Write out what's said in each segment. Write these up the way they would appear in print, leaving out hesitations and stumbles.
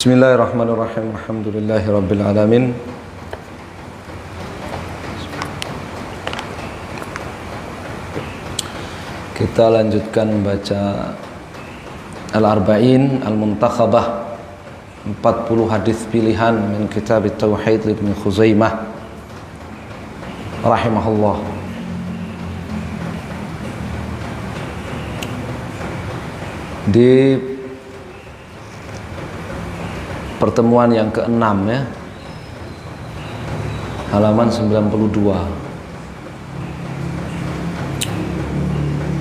Bismillahirrahmanirrahim. Alhamdulillahirabbil alamin. Kita lanjutkan membaca Al-Arba'in Al-Muntakhabah, 40 hadis pilihan min kitab Tauhid Ibnu Khuzaimah rahimahullah. Di pertemuan yang ke-6 ya, halaman 92.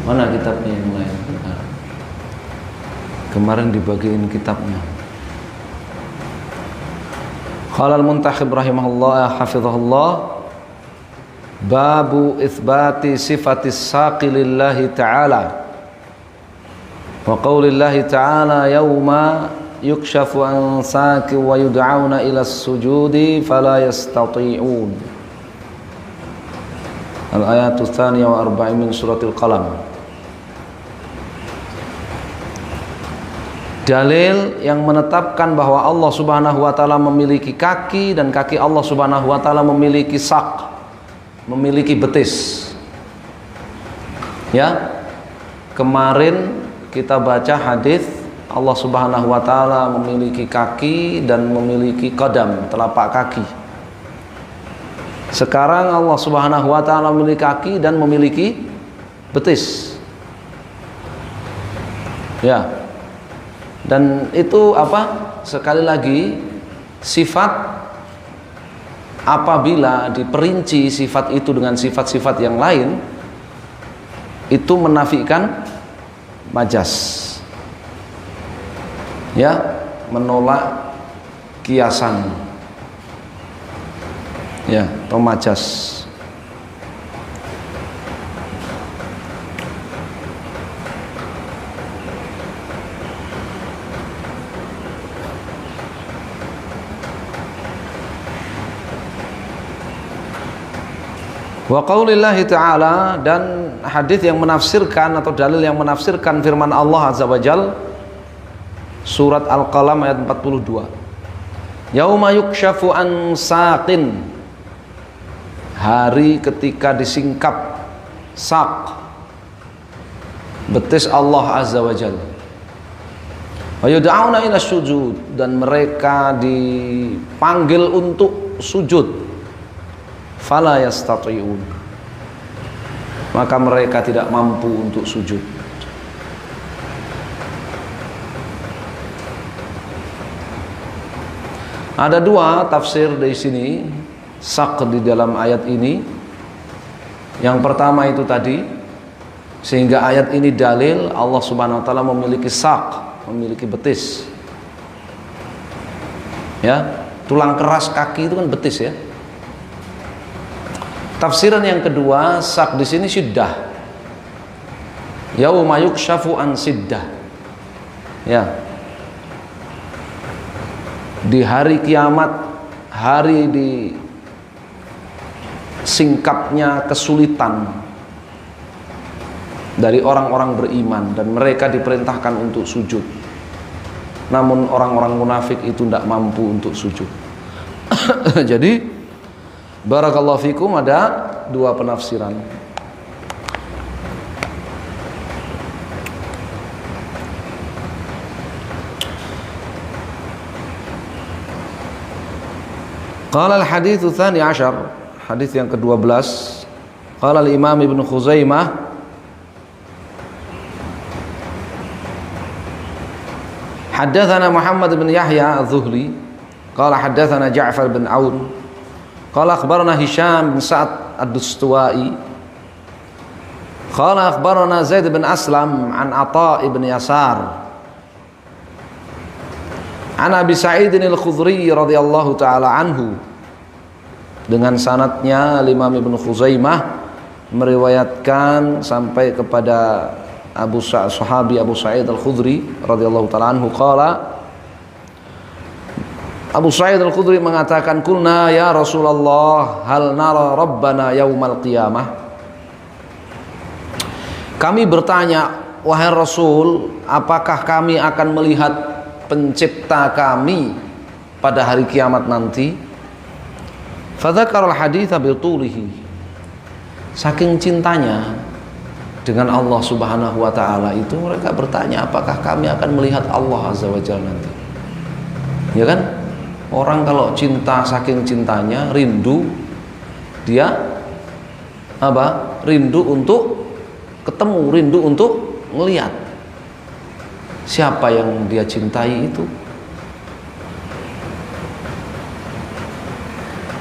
Mana kitabnya yang lain? Nah, kemarin dibagiin kitabnya. Qala al-Muntakhib rahimahullah hafizahullah, babu itsbati sifatis saqi lillahi ta'ala wa qaulillahi ta'ala yauma yukshafu an saqi wa yud'auna ila sujudi fala yastati'un. Al-ayatu tsaniyah wa arba'in min suratil qalam. Dalil yang menetapkan bahwa Allah Subhanahu wa taala memiliki kaki dan kaki Allah Subhanahu wa taala memiliki sak, memiliki betis. Ya. Kemarin kita baca hadis Allah Subhanahu wa taala memiliki kaki dan memiliki qadam, telapak kaki. Sekarang Allah Subhanahu wa taala memiliki kaki dan memiliki betis. Ya. Dan itu apa? Sekali lagi, sifat apabila diperinci sifat itu dengan sifat-sifat yang lain, itu menafikan majas. Ya, menolak kiasan, ya, atau majas. Wa qaulillahi ta'ala, dan hadis yang menafsirkan atau dalil yang menafsirkan firman Allah Azza wa Jalla, surat Al-Qalam ayat 42. Yauma yukshafu an saqin, hari ketika disingkap sak, betis Allah Azza wa Jalla. Wa yud'auna ila sujud, dan mereka dipanggil untuk sujud. Fala yastati'un, maka mereka tidak mampu untuk sujud. Ada dua tafsir dari sini sak di dalam ayat ini. Yang pertama itu tadi, sehingga ayat ini dalil Allah Subhanahu wa taala memiliki sak, memiliki betis. Ya, tulang keras kaki itu kan betis ya. Tafsiran yang kedua, sak di sini syiddah. Yauma yukshafu an siddah. Ya. Di hari kiamat, hari di singkapnya kesulitan dari orang-orang beriman, dan mereka diperintahkan untuk sujud. Namun orang-orang munafik itu tidak mampu untuk sujud. Jadi barakallahu fikum, ada dua penafsiran. Qala al-haditsu tsani asyar, hadis yang ke-12. Qala al-Imam Ibnu Khuzaimah, haddatsana Muhammad bin Yahya az-Zuhli qala haddatsana Ja'far bin Aun qala akhbarana Hisham bin Sa'ad ad-Dustuwai qala akhbarana Zaid bin Aslam an Atha ibn Yasar an Abi Sa'id al-Khudri radhiyallahu taala anhu. Dengan sanadnya Imam Ibnu Khuzaimah meriwayatkan sampai kepada sahabi Abu Sa'id al-Khudri radhiyallahu taala anhu qala, Abu Sa'id al-Khudri mengatakan, kulna ya Rasulullah hal nara rabbana yaumal qiyamah. Kami bertanya, wahai Rasul, apakah kami akan melihat pencipta kami pada hari kiamat nanti. Fadzakarul haditsa bitulihi. Saking cintanya dengan Allah Subhanahu wa taala itu, mereka bertanya, apakah kami akan melihat Allah Azza wa Jalla nanti? Ya kan? Orang kalau cinta, saking cintanya, rindu, dia apa? Rindu untuk ketemu, rindu untuk melihat siapa yang dia cintai itu.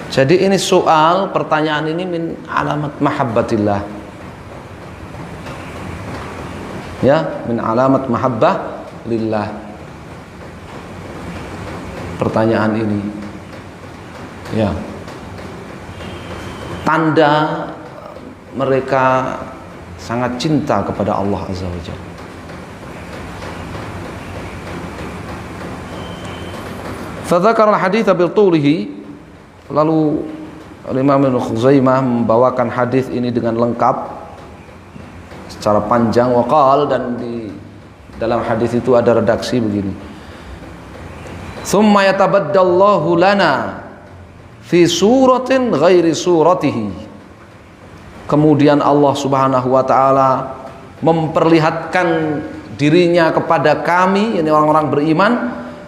Jadi ini soal, pertanyaan ini min alamat mahabbatillah. Ya, min alamat mahabbah lillah. Pertanyaan ini, ya, tanda mereka sangat cinta kepada Allah Azza wa Jalla. Fadzakara al-hadits bitulihi. Lalu Imam Ibnu Khuzaimah membawakan hadis ini dengan lengkap secara panjang, waqal, dan di dalam hadis itu ada redaksi begini. Tsumma yatabaddallahu lana fi suratin ghairi suratihi. Kemudian Allah Subhanahu wa taala memperlihatkan dirinya kepada kami, ini orang-orang beriman,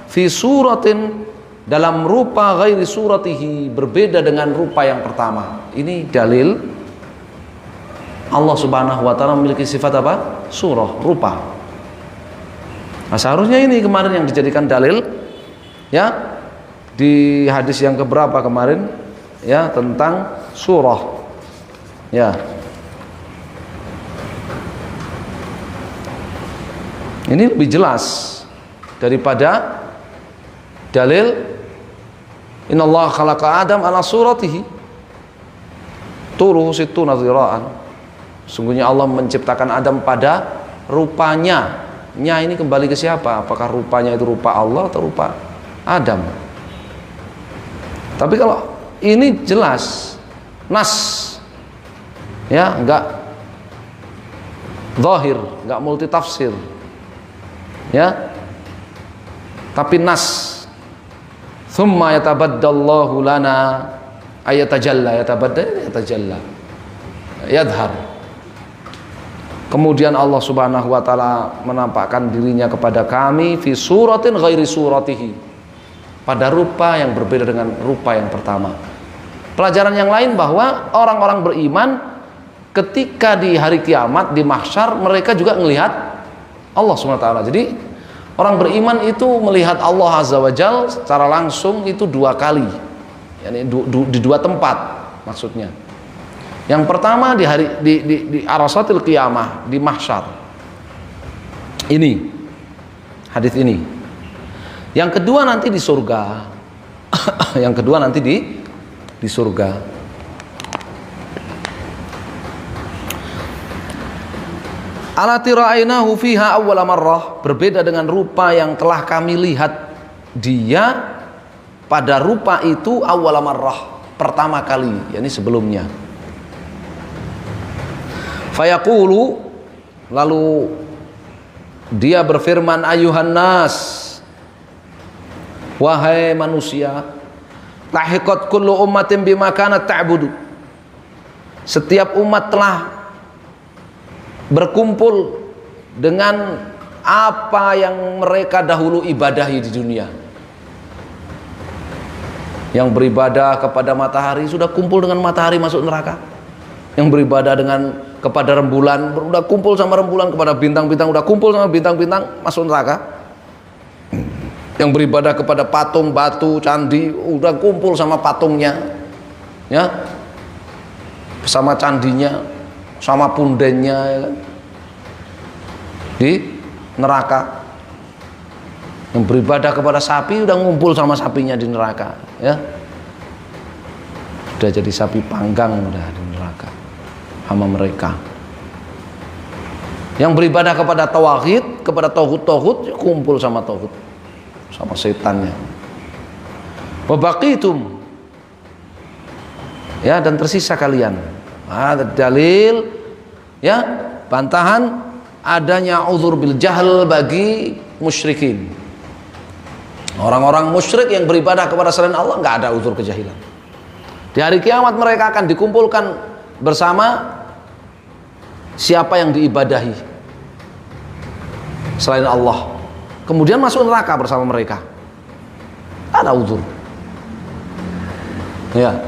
fi suratin, dalam rupa ghairi suratihi, berbeda dengan rupa yang pertama. Ini dalil Allah Subhanahu wa taala memiliki sifat apa? Surah, rupa. Nah, seharusnya ini kemarin yang dijadikan dalil, ya, di hadis yang keberapa kemarin, ya, tentang surah, ya. Ini lebih jelas daripada dalil innallaha khalaqa Adam ala suratihi turuhu sittuna dzira'an. Sungguhnya Allah menciptakan Adam pada rupanya. Nya ini kembali ke siapa? Apakah rupanya itu rupa Allah atau rupa Adam? Tapi kalau ini jelas nas, ya, enggak zahir, enggak multi tafsir, ya, tapi nas. Tsumma yatabaddallahu lana ayatajalla, yatajalla, yadhhar. Kemudian Allah Subhanahu wa taala menampakkan dirinya kepada kami fi suratin ghairi suratihi, pada rupa yang berbeda dengan rupa yang pertama. Pelajaran yang lain bahwa orang-orang beriman ketika di hari kiamat, di mahsyar, mereka juga melihat Allah Subhanahu wa taala. Jadi orang beriman itu melihat Allah Azza wa Jalla secara langsung itu dua kali, yani di dua tempat maksudnya. Yang pertama di hari di arasatil qiyamah, di mahsyar. Ini hadis ini. Yang kedua nanti di surga. Yang kedua nanti di surga. Alati ra'ainahu fiha awwala marrah, berbeda dengan rupa yang telah kami lihat dia pada rupa itu awwala marrah, pertama kali, yakni sebelumnya. Fayaqulu, lalu dia berfirman, ayuhan nas, wahai manusia, lahiqat kullu ummatin bima kanat ta'budu. Setiap umat telah berkumpul dengan apa yang mereka dahulu ibadahi di dunia. Yang beribadah kepada matahari sudah kumpul dengan matahari masuk neraka. Yang beribadah kepada rembulan udah kumpul sama rembulan, kepada bintang-bintang udah kumpul sama bintang-bintang masuk neraka. Yang beribadah kepada patung, batu, candi udah kumpul sama patungnya, ya, sama candinya, sama pundennya, ya kan? Di neraka. Yang beribadah kepada sapi udah ngumpul sama sapinya di neraka, ya, udah jadi sapi panggang udah di neraka sama mereka. Yang beribadah kepada tauhid, kepada tauhid kumpul sama tauhid, sama setannya. Wabaqitum, ya, dan tersisa kalian. Ada dalil, ya, bantahan adanya uzur bil jahl bagi musyrikin. Orang-orang musyrik yang beribadah kepada selain Allah nggak ada uzur kejahilan. Di hari kiamat mereka akan dikumpulkan bersama siapa yang diibadahi selain Allah, kemudian masuk neraka bersama mereka. Ada uzur. Ya,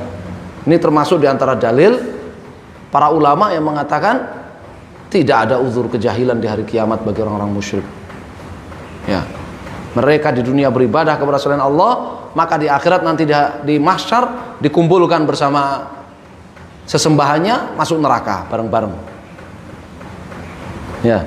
ini termasuk diantara dalil para ulama yang mengatakan tidak ada uzur kejahilan di hari kiamat bagi orang-orang musyrik. Ya, mereka di dunia beribadah kepada selain Allah, maka di akhirat nanti di mahsyar dikumpulkan bersama sesembahannya, masuk neraka bareng-bareng. Ya.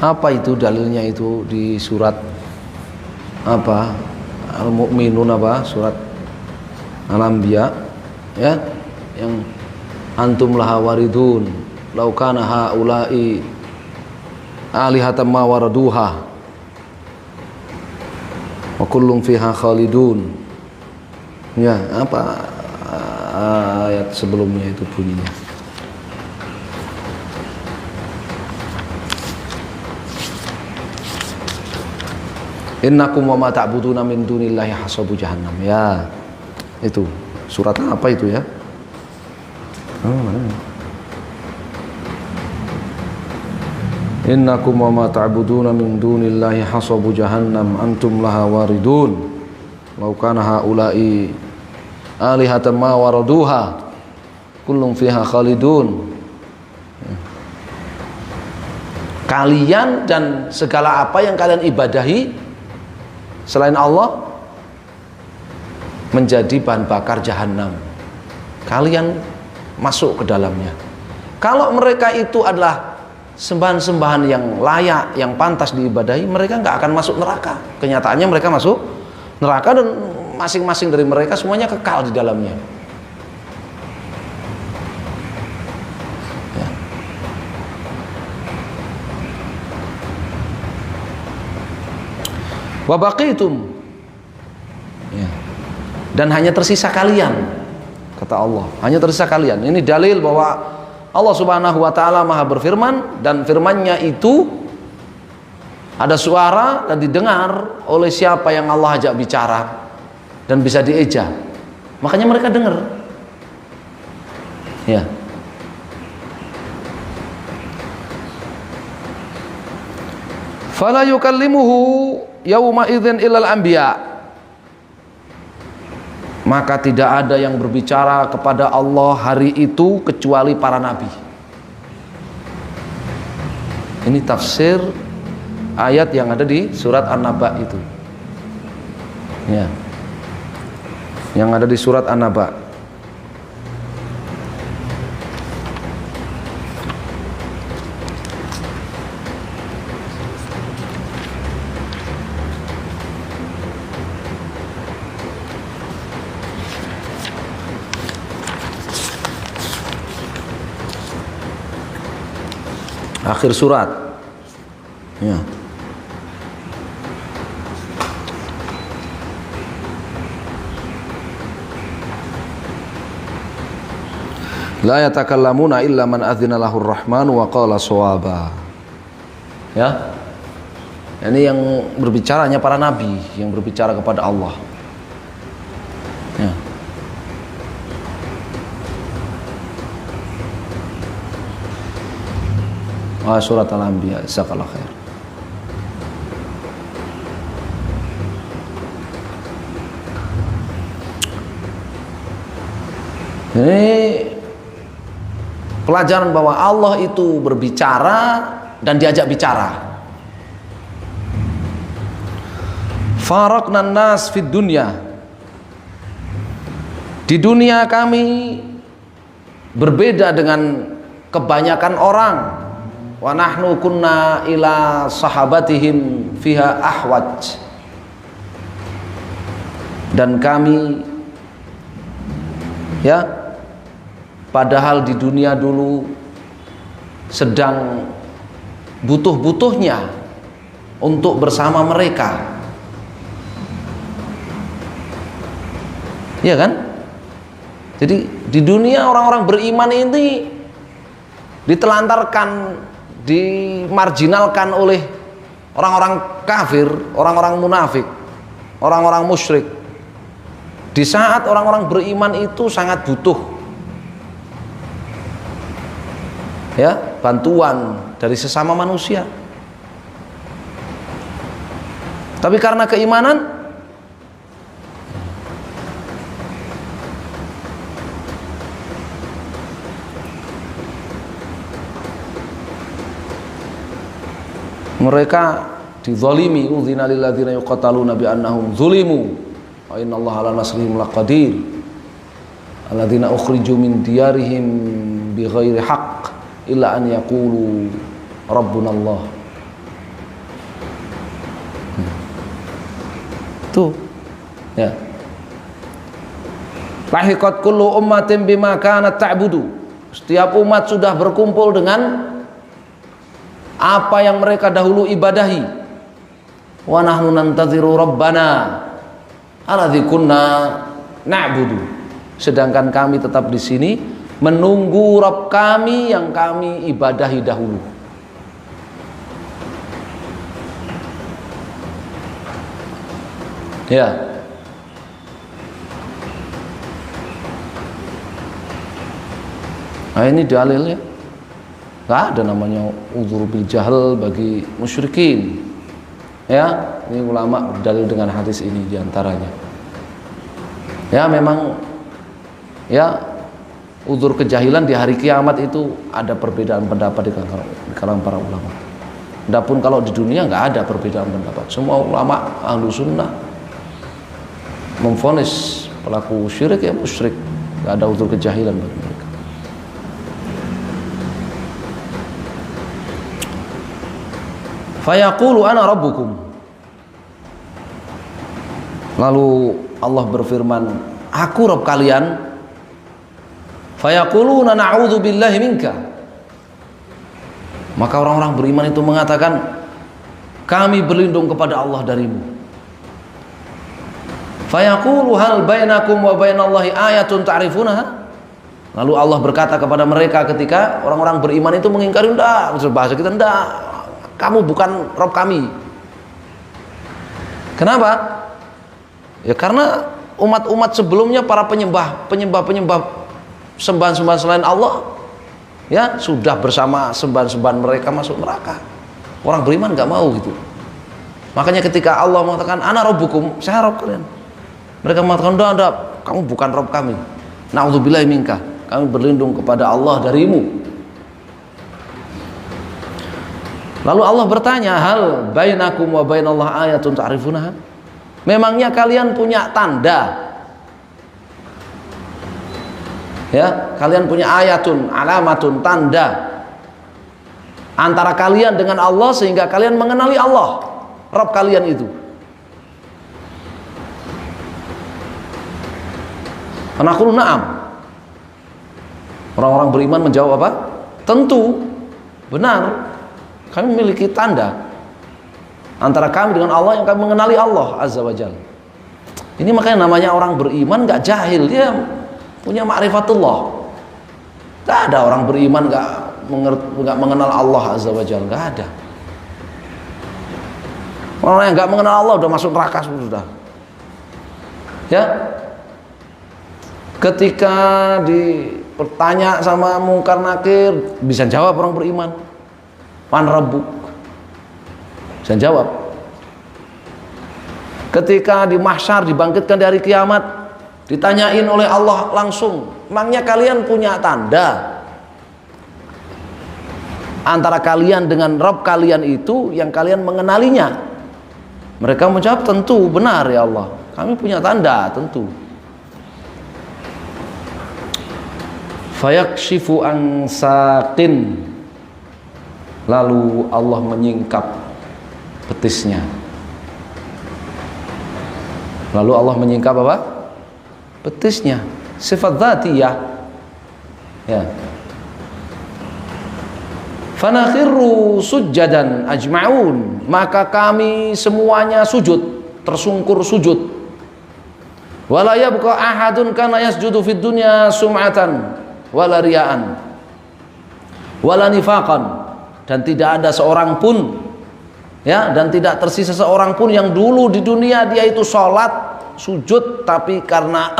Apa itu dalilnya itu di surat apa? Al-Mu'minun apa? Surat Al-Anbiya, ya, yang antum laha waridun law kana haula'i alihatan ma waraduha wa kullum fiha khalidun. Ya, apa ayat sebelumnya itu bunyinya? Innakum wa ma ta'buduna min dunillahi hasabu jahannam. Ya, itu surat apa itu ya? Innakum wa ma ta'buduna min dunillahi hasabu jahannam antum laha waridun law kana haula'i alihatan ma waraduha kullum fiha khalidun. Kalian dan segala apa yang kalian ibadahi selain Allah menjadi bahan bakar jahanam. Kalian masuk ke dalamnya. Kalau mereka itu adalah sembahan-sembahan yang layak, yang pantas diibadahi, mereka nggak akan masuk neraka. Kenyataannya mereka masuk neraka dan masing-masing dari mereka semuanya kekal di dalamnya. Ya. Wa baqitum, ya, dan hanya tersisa kalian, kata Allah, hanya tersisa kalian. Ini dalil bahwa Allah Subhanahu wa taala Maha berfirman, dan firman-Nya itu ada suara dan didengar oleh siapa yang Allah ajak bicara dan bisa dieja. Makanya mereka dengar. Ya. Fala yukallimuhu yauma idzin illal anbiya, maka tidak ada yang berbicara kepada Allah hari itu kecuali para nabi. Ini tafsir ayat yang ada di surat An-Naba itu, ya, yang ada di surat An-Naba. Akhir surat, ya. La yatakallamuna illa man adzina lahur rahman wa qala shawaba. Ya. Ini yang berbicaranya para nabi, yang berbicara kepada Allah. Ya. Surat Al-Anbiya, jazakallahu khair. Ini pelajaran bahwa Allah itu berbicara dan diajak bicara. Faraqnan nas fid dunya. Di dunia kami berbeda dengan kebanyakan orang. Wa nahnu kunna ila sahabatihim fiha ahwaj, dan kami, ya, padahal di dunia dulu sedang butuh-butuhnya untuk bersama mereka. Iya kan? Jadi di dunia orang-orang beriman ini ditelantarkan, dimarginalkan oleh orang-orang kafir, orang-orang munafik, orang-orang musyrik. Di saat orang-orang beriman itu sangat butuh ya bantuan dari sesama manusia. Tapi karena keimanan mereka dizalimi, udzina lil ladzina yuqataluna bi annahum zulimu wa innallaha ala nasrihim laqadir alladzina ukhriju min diyarihim bighairi haqq illa an yaqulu rabbunallah. Tuh ya, lahiqat kullu ummatin bima kanat ta'budu. Setiap umat sudah berkumpul dengan apa yang mereka dahulu ibadahi. Wa nahnu nantaziru rabbana alladzi kunna na'budu. Sedangkan kami tetap di sini menunggu Rabb kami yang kami ibadahi dahulu. Ya. Nah ini dalilnya. Nggak ada namanya udzur bil jahl bagi musyrikin. Ya, ini ulama berdalil dengan hadis ini diantaranya. Ya memang ya udzur kejahilan di hari kiamat itu ada perbedaan pendapat di kalangan para ulama. Adapun kalau di dunia nggak ada perbedaan pendapat. Semua ulama ahlu sunnah memvonis pelaku syirik ya musyrik, nggak ada udzur kejahilan bagi mereka. Fayaqulu ana rabbukum. Lalu Allah berfirman, aku Rabb kalian. Fayaquluna na'udzu billahi minka. Maka orang-orang beriman itu mengatakan, kami berlindung kepada Allah darimu. Fayaqulu hal bainakum wa bainallahi ayatun ta'rifunaha. Lalu Allah berkata kepada mereka ketika orang-orang beriman itu mengingkari, enggak, bahasa kita enggak, kamu bukan Rabb kami. Kenapa? Ya karena umat-umat sebelumnya para penyembah sembahan-sembahan selain Allah ya sudah bersama sembahan-sembahan mereka masuk neraka. Orang beriman enggak mau gitu. Makanya ketika Allah mengatakan ana rabbukum, saya Rabb kalian, mereka mengatakan enggak, kamu bukan Rabb kami. Na'udzubillahi minka, kami berlindung kepada Allah darimu. Lalu Allah bertanya, hal bainakum wa bainallah ayatun ta'rifunaha? Memangnya kalian punya tanda? Ya, kalian punya ayatun, alamatun, tanda antara kalian dengan Allah sehingga kalian mengenali Allah, Rabb kalian itu. Naqulu na'am. Orang-orang beriman menjawab apa? Tentu, benar. Kami memiliki tanda antara kami dengan Allah yang kami mengenali Allah Azza wa Jalla. Ini makanya namanya orang beriman gak jahil, dia punya ma'rifatullah. Gak ada orang beriman gak mengenal Allah Azza wa Jalla, gak ada. Orang yang gak mengenal Allah udah masuk neraka sudah. Ya. Ketika dipertanya sama mungkar nakir, bisa jawab orang beriman. Man rabbuk? Bisa jawab. Ketika di mahsyar dibangkitkan di hari kiamat, ditanyain oleh Allah langsung, emangnya kalian punya tanda antara kalian dengan Rabb kalian itu yang kalian mengenalinya? Mereka menjawab, tentu, benar ya Allah, kami punya tanda, tentu. Fayakshifu an saqin, lalu Allah menyingkap betisnya. Lalu Allah menyingkap apa? Betisnya. Sifat dzatiyah. Ya. Fanakhiru sujjadan ajma'un, maka kami semuanya sujud, tersungkur sujud. Wala yabqa ahadun kana yasjudu fid dunya sum'atan wala riya'an wala nifaqan, dan tidak ada seorang pun, ya, dan tidak tersisa seorang pun yang dulu di dunia dia itu sholat sujud tapi karena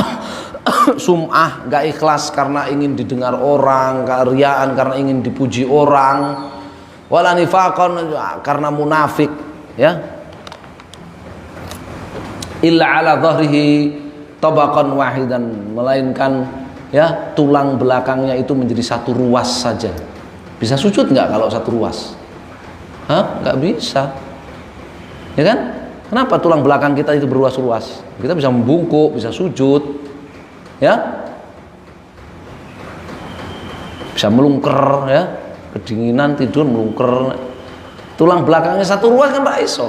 sum'ah, nggak ikhlas, karena ingin didengar orang, riaan, karena ingin dipuji orang, wala nifaqan, karena munafik, ya, illa ala dhahrihi tabaqan wahidan, melainkan, ya, tulang belakangnya itu menjadi satu ruas saja. Bisa sujud nggak kalau satu ruas? Hah? Nggak bisa, ya kan? Kenapa tulang belakang kita itu berruas-ruas? Kita bisa membungkuk, bisa sujud, ya, bisa melungker, ya, kedinginan tidur melungker, tulang belakangnya satu ruas kan nggak iso.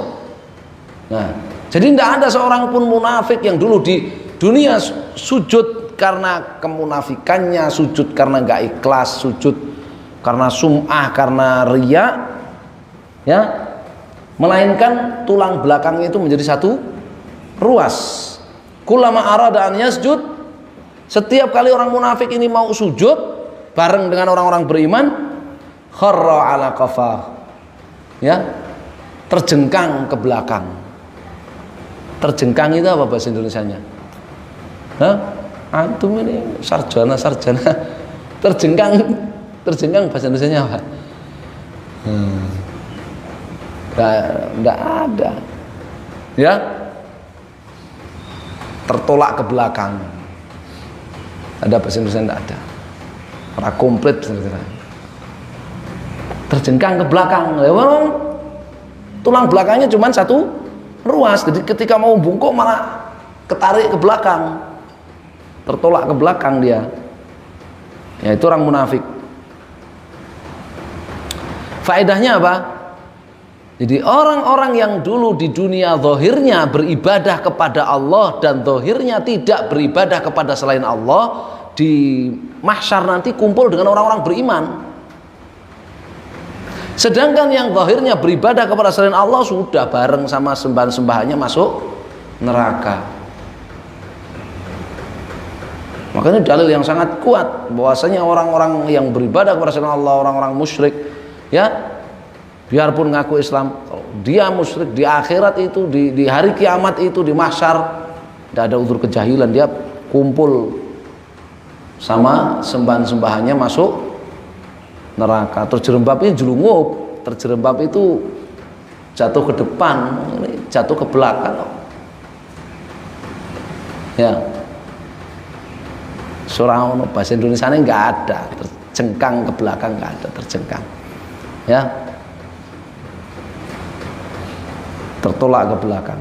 Nah, jadi tidak ada seorang pun munafik yang dulu di dunia sujud karena kemunafikannya, sujud karena nggak ikhlas, sujud karena sum'ah, karena riya, ya, melainkan tulang belakangnya itu menjadi satu ruas. Kullama arada an yasjud, setiap kali orang munafik ini mau sujud bareng dengan orang-orang beriman, kharra ala qafah, ya, terjengkang ke belakang. Terjengkang itu apa bahasa Indonesianya? Hah? Antum ini sarjana terjengkang bahasa Indonesianya apa? Nggak ada, ya, tertolak ke belakang. Ada bahasa Indonesia? Nggak ada, orang komplit terjengkang ke belakang. Tulang belakangnya cuma satu ruas, jadi ketika mau bungkuk malah ketarik ke belakang, tertolak ke belakang dia, ya, itu orang munafik. Faedahnya apa? Jadi orang-orang yang dulu di dunia zahirnya beribadah kepada Allah dan zahirnya tidak beribadah kepada selain Allah, di mahsyar nanti kumpul dengan orang-orang beriman. Sedangkan yang zahirnya beribadah kepada selain Allah sudah bareng sama sembahan-sembahannya masuk neraka. Makanya dalil yang sangat kuat bahwasanya orang-orang yang beribadah kepada selain Allah, orang-orang musyrik, ya, biarpun ngaku Islam, dia musyrik, di akhirat itu, di hari kiamat itu, di mahsyar, tidak ada uzur kejahilan, dia kumpul sama sembahan-sembahannya masuk neraka. Terjerembabnya jelungup, terjerembab itu jatuh ke depan, jatuh ke belakang, ya. Surah bahasa Indonesia ini nggak ada, terjengkang ke belakang nggak ada, terjengkang, ya, tertolak ke belakang.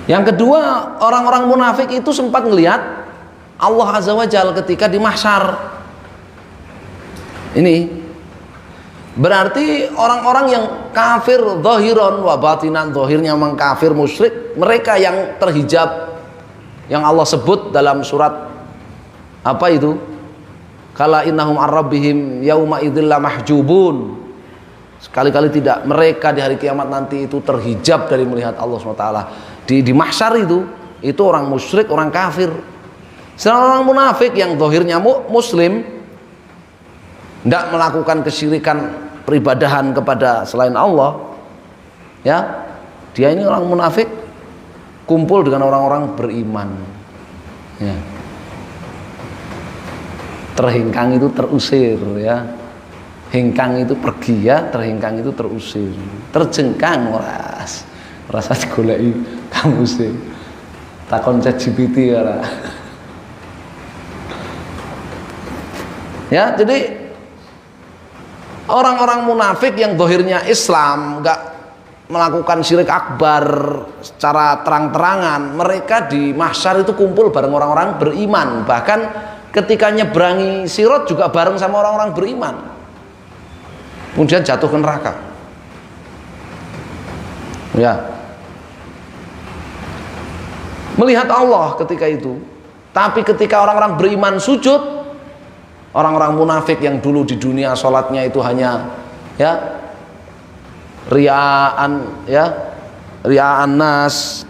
Yang kedua, orang-orang munafik itu sempat melihat Allah Azza wa Jalla ketika di mahsyar. Ini berarti orang-orang yang kafir zahiran wa batinan, zahirnya memang kafir musyrik, mereka yang terhijab, yang Allah sebut dalam surat apa itu? Kala innahum ar-rabbihim yauma idzil mahjubun. Sekali-kali tidak, mereka di hari kiamat nanti itu terhijab dari melihat Allah SWT. Di mahsyar itu orang musyrik, orang kafir. Sedangkan orang munafik yang zahirnya muslim, tidak melakukan kesyirikan peribadahan kepada selain Allah, ya, dia ini orang munafik kumpul dengan orang-orang beriman, ya. Terhingkang itu terusir, ya. Hingkang itu pergi, ya, terhingkang itu terusir. Terjengkang rasa digoleki kamusé. Takon ChatGPT ora. Ya, jadi orang-orang munafik yang zahirnya Islam, enggak melakukan syirik akbar secara terang-terangan, mereka di mahsyar itu kumpul bareng orang-orang beriman, bahkan ketika nyeberangi sirat juga bareng sama orang-orang beriman, kemudian jatuh ke neraka, ya, melihat Allah ketika itu. Tapi ketika orang-orang beriman sujud, orang-orang munafik yang dulu di dunia sholatnya itu hanya, ya, riaan, ya, riaan nas,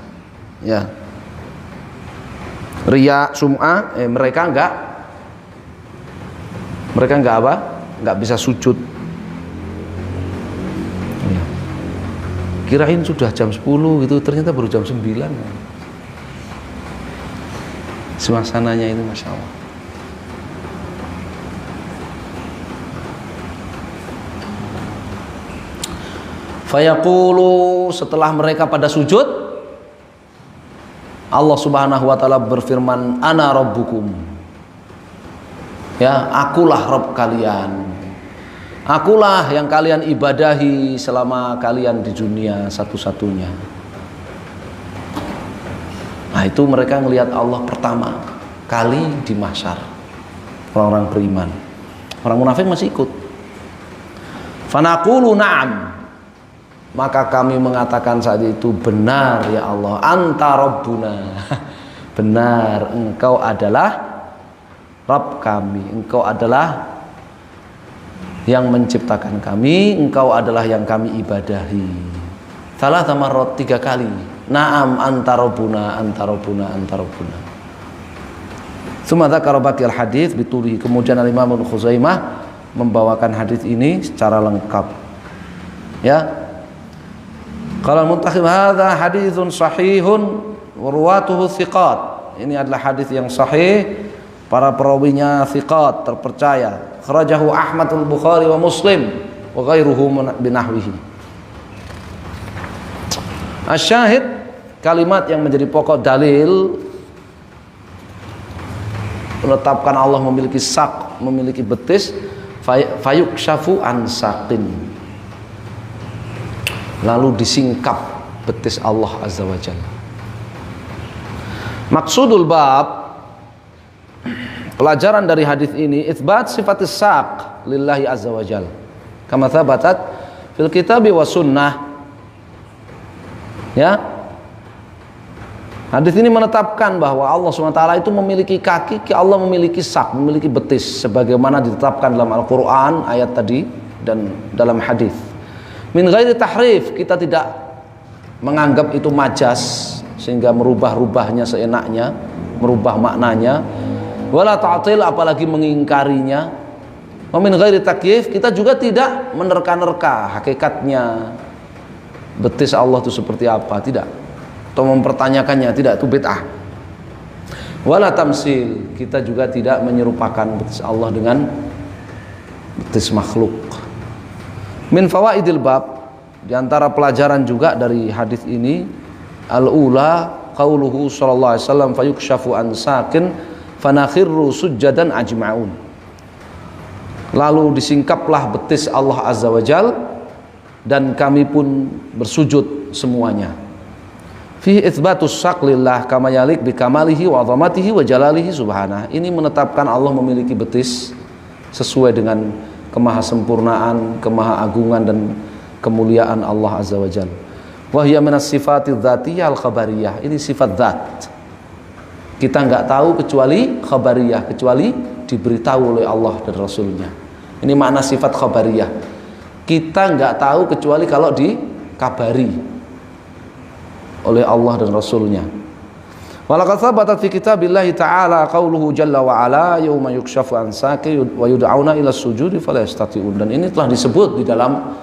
Ya. Riya, sum'ah, mereka enggak apa? Enggak bisa sujud. Ya. Kirain sudah jam 10 gitu, ternyata baru jam 9. Suasananya itu Masya Allah. Fayaqulu, setelah mereka pada sujud, Allah Subhanahu wa taala berfirman, ana rabbukum. Ya, akulah Rabb kalian. Akulah yang kalian ibadahi selama kalian di dunia satu-satunya. Nah, itu mereka melihat Allah pertama kali di mahsyar. Orang-orang beriman. Orang munafik masih ikut. Fanaqulu na'am. Maka kami mengatakan saat itu, benar ya Allah, anta rabbuna. Benar, engkau adalah Rabb kami, engkau adalah yang menciptakan kami, engkau adalah yang kami ibadahi. Salah tamarot 3 kali. Naam anta rabbuna, anta rabbuna, anta rabbuna. Tsumma dzakara baqiyal hadits bitulihi. Kemudian Imam Ibnu Khuzaimah membawakan hadis ini secara lengkap. Ya. Qala al-Muntakhib, hadza haditsun sahihun wa ruwatuhu thiqat. Ini adalah hadis yang sahih, para perawinya thiqat, terpercaya. Kharajahu Ahmad al-Bukhari wa Muslim wa ghairuhu binahwihi. Asyahid, kalimat yang menjadi pokok dalil menetapkan Allah memiliki sak, memiliki betis, fayukshafu an saqin. Lalu disingkap betis Allah Azza wa Jalla. Maksudul bab, pelajaran dari hadis ini, itsbat sifatis saq lillahi Azza wa Jalla kama thabatat fil kitabi wa sunnah. Ya, hadis ini menetapkan bahwa Allah SWT itu memiliki kaki, Allah memiliki sak, memiliki betis, sebagaimana ditetapkan dalam Al-Quran ayat tadi dan dalam hadis. Min ghairi tahrif, kita tidak menganggap itu majas sehingga merubah-rubahnya seenaknya, merubah maknanya. Wala ta'til, apalagi mengingkarinya. Wa min ghairi takyif, kita juga tidak menerka-nerka hakikatnya betis Allah itu seperti apa, tidak. Atau mempertanyakannya, tidak, itu bid'ah. Wala tamsil, kita juga tidak menyerupakan betis Allah dengan betis makhluk. Min fawaidil bab, diantara pelajaran juga dari hadis ini, al-ula qauluhu sallallahu alaihi wasallam fayukshafu an sakin fanakhirru sujjadan ajma'un. Lalu disingkaplah betis Allah Azza wa Jal dan kami pun bersujud semuanya. Fi itsbatus saqlillah kama yalik bi kamalihi wa 'azamatihi wa jalalihi subhanahu. Ini menetapkan Allah memiliki betis sesuai dengan kemahasempurnaan, kemahaagungan dan kemuliaan Allah Azza wa Jalla. Wa hiya minas sifatidz dzatiyyah al-khabariyah. Ini sifat zat. Kita enggak tahu kecuali khabariyah, kecuali diberitahu oleh Allah dan Rasulnya. Ini makna sifat khabariyah. Kita enggak tahu kecuali kalau dikabari oleh Allah dan Rasulnya. Walaqad thabata fi kitabillahi ta'ala qauluhu jalla wa ala yauma yukshafu an saqi wa yud'auna ila sujudi fala yastati'un. Dan ini telah disebut di dalam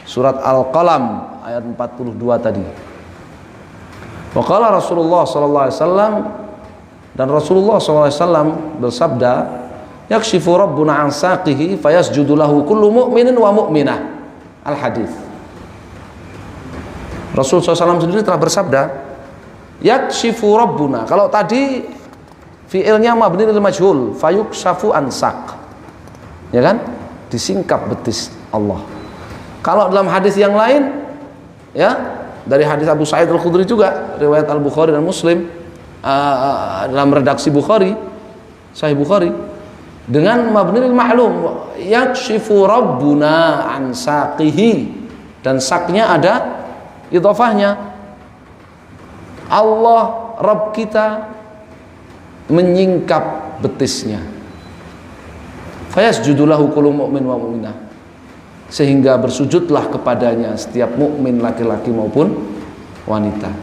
surat Al-Qalam ayat 42 tadi. Wa qala Rasulullah sallallahu alaihi wasallam, dan Rasulullah sallallahu alaihi wasallam bersabda, yakshifu rabbuna an saqihi fayasjudu lahu kullu mu'minin wa mu'minah. Al-hadis. Rasul SAW sendiri telah bersabda, yakshifu rabbuna. Kalau tadi fi'ilnya mabni lil majhul, fayukshafu an saq. Ya kan? Disingkap betis Allah. Kalau dalam hadis yang lain, ya, dari hadis Abu Sa'id Al-Khudri juga, riwayat Al-Bukhari dan Muslim, dalam redaksi Bukhari, Sahih Bukhari, dengan mabni lil ma'lum, yakshifu rabbuna an saqihi, dan saknya ada idhofahnya. Allah Rabb kita menyingkap betisnya. Fayasjudu lahu kullu mu'min wa mu'minah, sehingga bersujudlah kepadanya setiap mukmin laki-laki maupun wanita.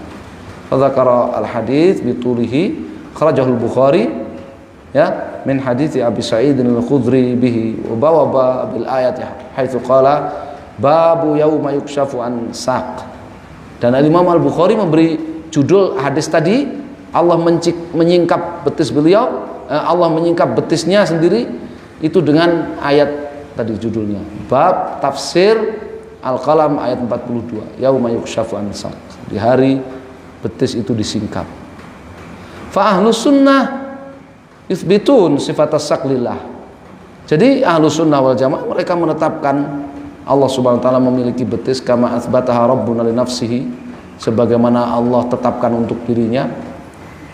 Fadzakara al-hadits bitulihi kharajahul Bukhari ya min hadits Abi Sa'id al-Khudri bihi wa bawaba bil ayat haitsu qala babu yauma yukshafu an saq. Dan Imam Al-Bukhari memberi judul hadis tadi Allah menyingkap betis beliau, Allah menyingkap betisnya sendiri itu dengan ayat tadi judulnya bab tafsir Al-Qalam ayat 42 yauma yukshafu an saq, di hari betis itu disingkap. Fa ahlus sunnah yuthbitun sifat as-saqlillah. Jadi ahlus sunnah wal jamaah mereka menetapkan Allah subhanahu wa ta'ala memiliki betis kama athbataha rabbuna li nafsihi, sebagaimana Allah tetapkan untuk dirinya,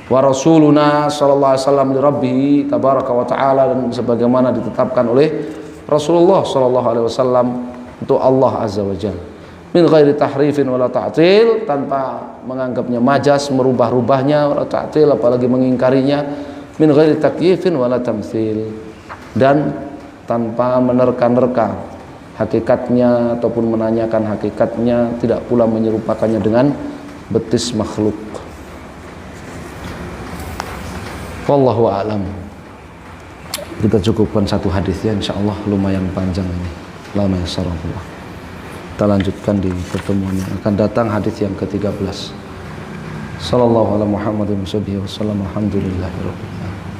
wa rasuluna sallallahu alaihi wasallam li rabbihi tabaraka wa ta'ala, dan sebagaimana ditetapkan oleh Rasulullah sallallahu alaihi wasallam untuk Allah azza wa jalla, min ghairi tahrifin wala ta'til, tanpa menganggapnya majas, merubah-rubahnya, wala ta'til, apalagi mengingkarinya, min ghairi takyifin wala tamtsil, dan tanpa menerka-nerka hakikatnya ataupun menanyakan hakikatnya, tidak pula menyerupakannya dengan betis makhluk. Wallahu a'lam. Kita cukupkan satu hadis ya, insyaallah lumayan panjang ini. Lama ya sarahullah. Kita lanjutkan di pertemuan yang akan datang hadis yang ke-13. Sallallahu alaihi Muhammadin wasallam. Alhamdulillahirabbil alamin.